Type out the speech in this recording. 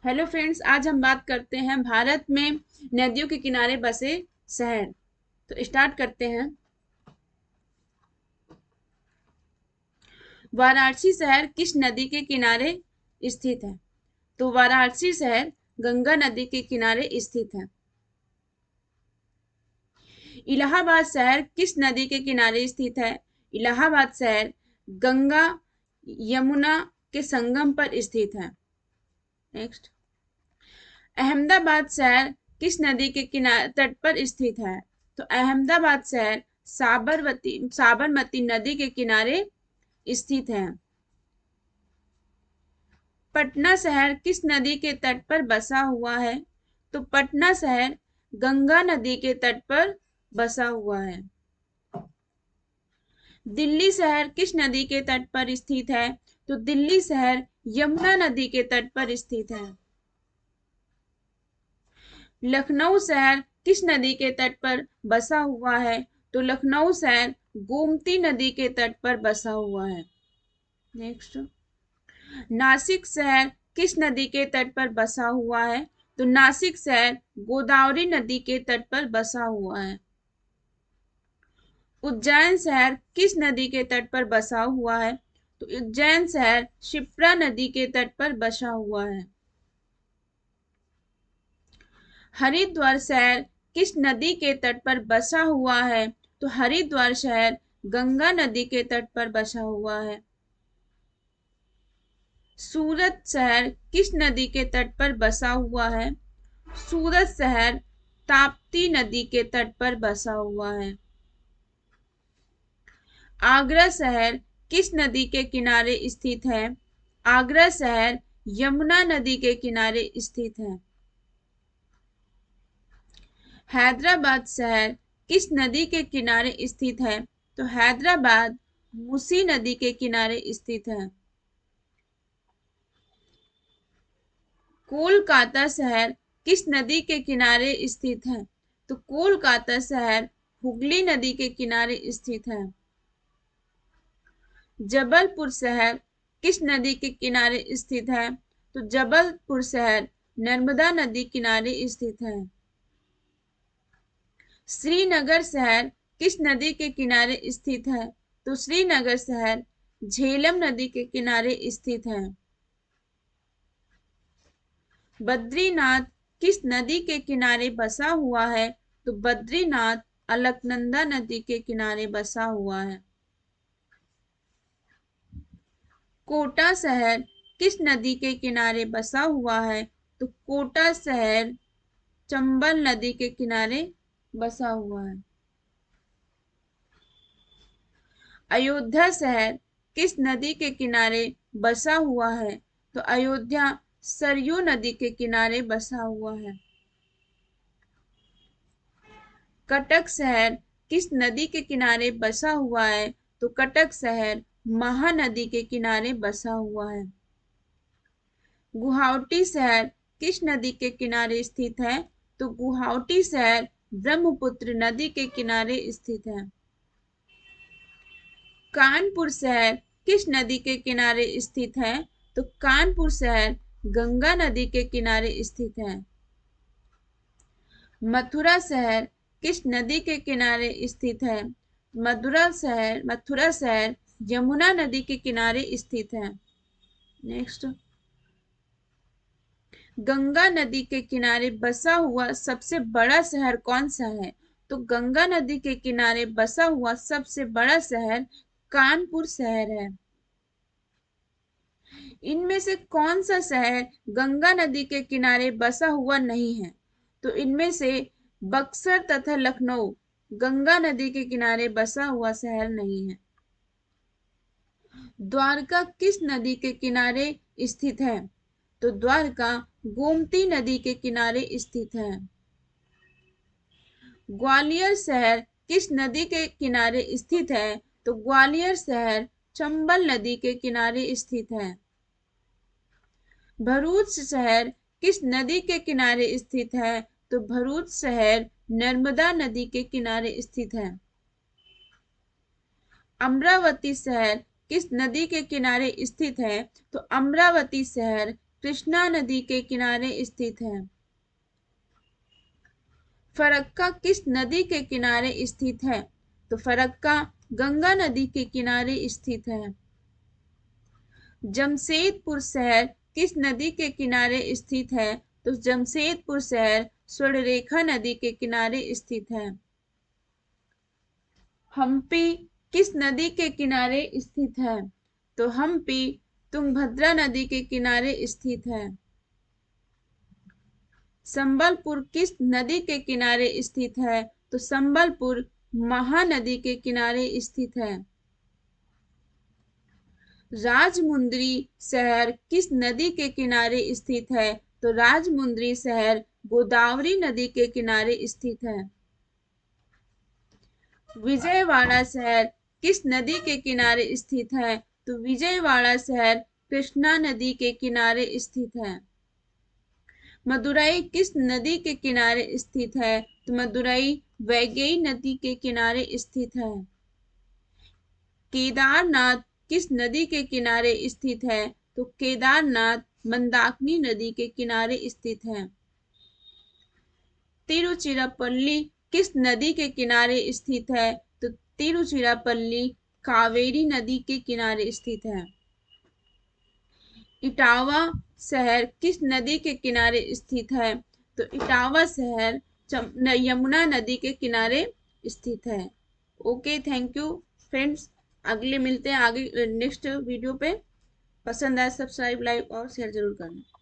Hello friends, आज हम बात करते हैं भारत में नदियों के किनारे बसे शहर। तो स्टार्ट करते हैं। वाराणसी शहर किस नदी के किनारे स्थित है? तो वाराणसी शहर गंगा नदी के किनारे स्थित है। इलाहाबाद शहर किस नदी के किनारे स्थित है? इलाहाबाद शहर गंगा यमुना के संगम पर स्थित है। नेक्स्ट, अहमदाबाद शहर किस नदी के किनारे तट पर स्थित है? तो अहमदाबाद शहर साबरमती नदी के किनारे स्थित है। पटना शहर किस नदी के तट पर बसा हुआ है? तो पटना शहर गंगा नदी के तट पर बसा हुआ है। दिल्ली शहर किस नदी के तट पर स्थित है? तो दिल्ली शहर यमुना नदी के तट पर स्थित है। लखनऊ शहर किस नदी के तट पर बसा हुआ है? तो लखनऊ शहर गोमती नदी के तट पर बसा हुआ है। नेक्स्ट, नासिक शहर किस नदी के तट पर बसा हुआ है? तो नासिक शहर गोदावरी नदी के तट पर बसा हुआ है। उज्जैन शहर किस नदी के तट पर बसा हुआ है? तो उज्जैन शहर शिप्रा नदी के तट पर बसा हुआ है। हरिद्वार शहर किस नदी के तट पर बसा हुआ है? तो हरिद्वार शहर गंगा नदी के तट पर बसा हुआ है। सूरत शहर किस नदी के तट पर बसा हुआ है? सूरत शहर ताप्ती नदी के तट पर बसा हुआ है। आगरा शहर किस नदी के किनारे स्थित है? आगरा शहर यमुना नदी के किनारे स्थित है। हैदराबाद शहर किस नदी के किनारे स्थित है? तो हैदराबाद मूसी नदी के किनारे स्थित है। कोलकाता शहर किस नदी के किनारे स्थित है? तो कोलकाता शहर हुगली नदी के किनारे स्थित है। जबलपुर शहर किस नदी के किनारे स्थित है? तो जबलपुर शहर नर्मदा नदी किनारे स्थित है। श्रीनगर शहर किस नदी के किनारे स्थित है? तो श्रीनगर शहर झेलम नदी के किनारे स्थित है। बद्रीनाथ किस नदी के किनारे बसा हुआ है? तो बद्रीनाथ अलकनंदा नदी के किनारे बसा हुआ है। कोटा शहर किस नदी के किनारे बसा हुआ है? तो कोटा शहर चंबल नदी के किनारे बसा हुआ है। अयोध्या शहर किस नदी के किनारे बसा हुआ है? तो अयोध्या सरयू नदी के किनारे बसा हुआ है। कटक शहर किस नदी के किनारे बसा हुआ है? तो कटक शहर महानदी के किनारे बसा हुआ है। गुवाहाटी शहर किस नदी के किनारे स्थित है? तो गुवाहाटी शहर ब्रह्मपुत्र नदी के किनारे स्थित है। कानपुर शहर किस नदी के किनारे स्थित है? तो कानपुर शहर गंगा नदी के किनारे स्थित है। मथुरा शहर किस नदी के किनारे स्थित है? मथुरा शहर यमुना नदी के किनारे स्थित है। नेक्स्ट, गंगा नदी के किनारे बसा हुआ सबसे बड़ा शहर कौन सा है? तो गंगा नदी के किनारे बसा हुआ सबसे बड़ा शहर कानपुर शहर है। इनमें से कौन सा शहर गंगा नदी के किनारे बसा हुआ नहीं है? तो इनमें से बक्सर तथा लखनऊ गंगा नदी के किनारे बसा हुआ शहर नहीं है। द्वारका किस नदी के किनारे स्थित है? तो द्वारका गोमती नदी के किनारे स्थित है। ग्वालियर शहर किस नदी के किनारे स्थित है? तो ग्वालियर शहर चंबल नदी के किनारे स्थित है। भरूच शहर किस नदी के किनारे स्थित है? तो भरूच शहर नर्मदा नदी के किनारे स्थित है। अमरावती शहर किस नदी के किनारे स्थित है? तो अमरावती शहर कृष्णा नदी के किनारे स्थित है? फरक्का किस नदी के किनारे स्थित है? तो फरक्का गंगा नदी के किनारे स्थित है। जमशेदपुर शहर किस नदी के किनारे स्थित है? तो जमशेदपुर शहर स्वर्णरेखा नदी के किनारे स्थित है। हम्पी किस नदी के किनारे स्थित है? तो हम्पी तुंगभद्रा नदी के किनारे स्थित है। संबलपुर किस नदी के किनारे स्थित है? तो संबलपुर महानदी के किनारे स्थित है। राजमुंद्री शहर किस नदी के किनारे स्थित है? तो राजमुंद्री शहर गोदावरी नदी के किनारे स्थित है। विजयवाड़ा शहर किस नदी के किनारे स्थित है? तो विजयवाड़ा शहर कृष्णा नदी के किनारे स्थित है। मदुरई किस नदी के किनारे स्थित है? तो मदुरई वैगई नदी के किनारे स्थित है। केदारनाथ किस नदी के किनारे स्थित है? तो केदारनाथ मंदाकिनी नदी के किनारे स्थित है। तिरुचिरापल्ली किस नदी के किनारे स्थित है? तो तिरुचिरापल्ली कावेरी नदी के किनारे स्थित है। इटावा शहर किस नदी के किनारे स्थित है? तो इटावा शहर यमुना नदी के किनारे स्थित है। Okay, thank you friends. अगले मिलते हैं आगे नेक्स्ट वीडियो पे। पसंद आए सब्सक्राइब, लाइक और शेयर जरूर करना।